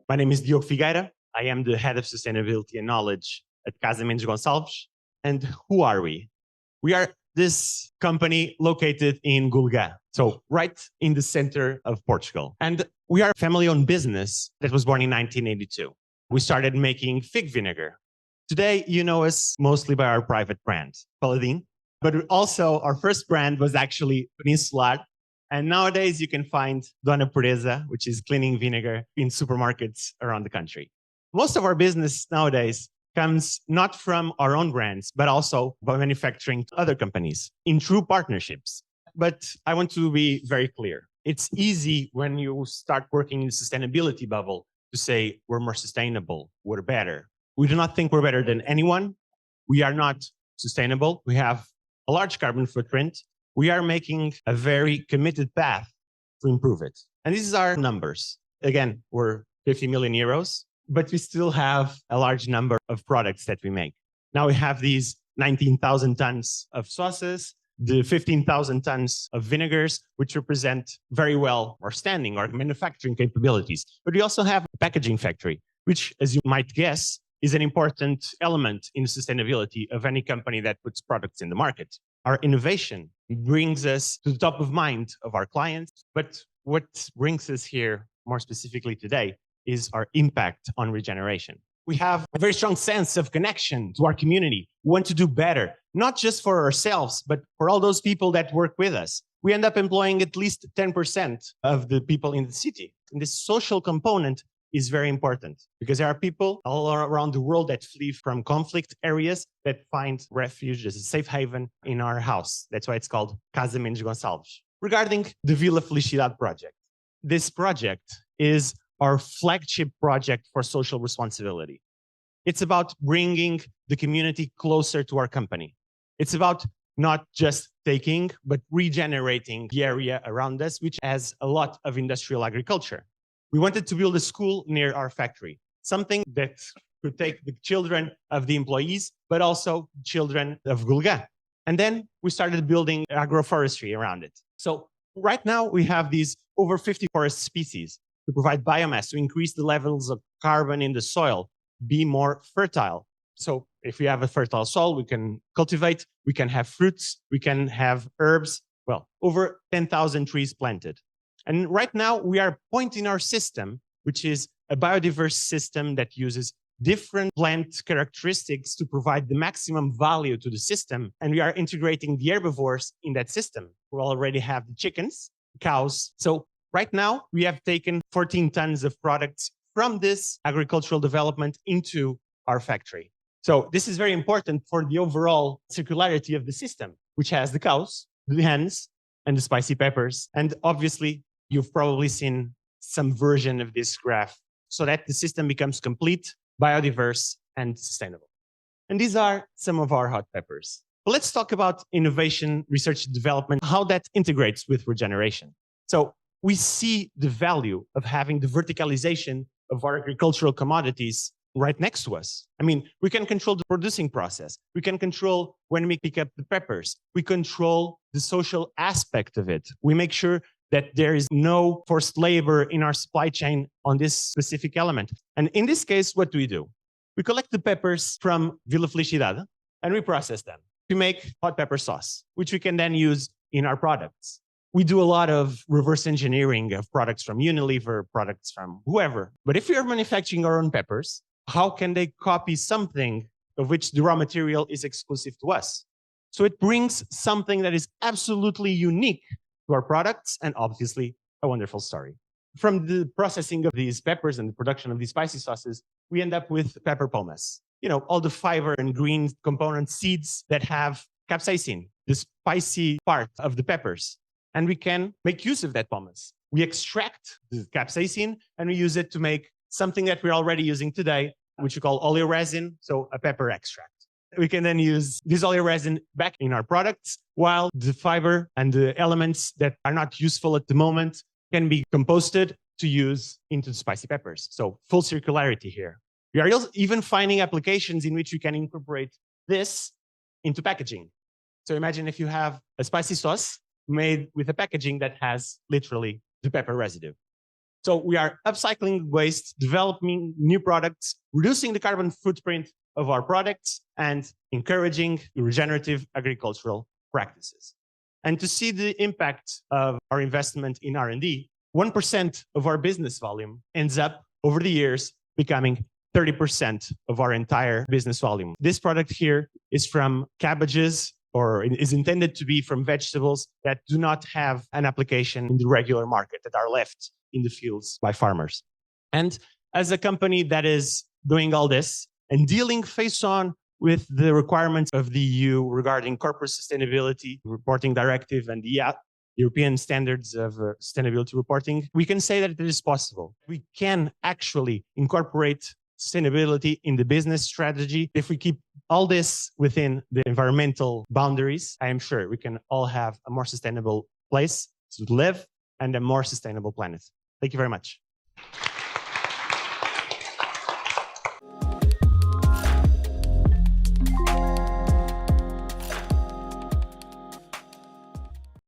My name is Diogo Figueira. I am the head of sustainability and knowledge at Casa, Mendes Gonçalves. And who are we? We are this company located in Gulga, so right in the center of Portugal. And we are a family-owned business that was born in 1982. We started making fig vinegar. Today, you know us mostly by our private brand, Paladin. But also, our first brand was actually Peninsular. And nowadays, you can find Dona Portuguesa, which is cleaning vinegar, in supermarkets around the country. Most of our business nowadays comes not from our own brands, but also by manufacturing to other companies in true partnerships. But I want to be very clear. It's easy when you start working in the sustainability bubble to say we're more sustainable, we're better. We do not think we're better than anyone. We are not sustainable. We have a large carbon footprint. We are making a very committed path to improve it. And these are numbers. Again, we're 50 million euros, but we still have a large number of products that we make. Now we have these 19,000 tons of sauces, the 15,000 tons of vinegars, which represent very well our standing, our manufacturing capabilities. But we also have a packaging factory, which, as you might guess, is an important element in the sustainability of any company that puts products in the market. Our innovation brings us to the top of mind of our clients. But what brings us here more specifically today is our impact on regeneration. We have a very strong sense of connection to our community. We want to do better, not just for ourselves, but for all those people that work with us. We end up employing at least 10% of the people in the city. And this social component is very important because there are people all around the world that flee from conflict areas that find refuge as a safe haven in our house. That's why it's called Casa Mendes Gonçalves. Regarding the Vila Felicidade project, this project is our flagship project for social responsibility. It's about bringing the community closer to our company. It's about not just taking, but regenerating the area around us, which has a lot of industrial agriculture. We wanted to build a school near our factory, something that could take the children of the employees, but also children of Gulga. And then we started building agroforestry around it. So right now we have these over 50 forest species to provide biomass, to increase the levels of carbon in the soil, be more fertile. So if we have a fertile soil, we can cultivate, we can have fruits, we can have herbs, well, over 10,000 trees planted. And right now, we are pointing our system, which is a biodiverse system that uses different plant characteristics to provide the maximum value to the system. And we are integrating the herbivores in that system. We already have the chickens, cows. So right now, we have taken 14 tons of products from this agricultural development into our factory. So this is very important for the overall circularity of the system, which has the cows, the hens, and the spicy peppers. And obviously, you've probably seen some version of this graph so that the system becomes complete, biodiverse, and sustainable. And these are some of our hot peppers. But let's talk about innovation, research, and development, how that integrates with regeneration. So we see the value of having the verticalization of our agricultural commodities right next to us. I mean, we can control the producing process. We can control when we pick up the peppers. We control the social aspect of it. We make sure that there is no forced labor in our supply chain on this specific element. And in this case, what do? We collect the peppers from Vila Felicidade and we process them to make hot pepper sauce, which we can then use in our products. We do a lot of reverse engineering of products from Unilever, products from whoever. But if we are manufacturing our own peppers, how can they copy something of which the raw material is exclusive to us? So it brings something that is absolutely unique to our products, and obviously a wonderful story. From the processing of these peppers and the production of these spicy sauces, we end up with pepper pomace. You know, all the fiber and green component seeds that have capsaicin, the spicy part of the peppers. And we can make use of that pomace. We extract the capsaicin and we use it to make something that we're already using today, which we call oleoresin, so a pepper extract. We can then use this oleoresin back in our products, while the fiber and the elements that are not useful at the moment can be composted to use into the spicy peppers. So full circularity here. We are even finding applications in which we can incorporate this into packaging. So imagine if you have a spicy sauce made with a packaging that has literally the pepper residue. So we are upcycling waste, developing new products, reducing the carbon footprint of our products, and encouraging regenerative agricultural practices. And to see the impact of our investment in R&D, 1% of our business volume ends up over the years becoming 30% of our entire business volume. This product here is from cabbages, or is intended to be from vegetables that do not have an application in the regular market, that are left in the fields by farmers. And as a company that is doing all this and dealing face on with the requirements of the EU regarding corporate sustainability reporting directive and the European standards of sustainability reporting, we can say that it is possible. We can actually incorporate sustainability in the business strategy. If we keep all this within the environmental boundaries, I am sure we can all have a more sustainable place to live and a more sustainable planet. Thank you very much.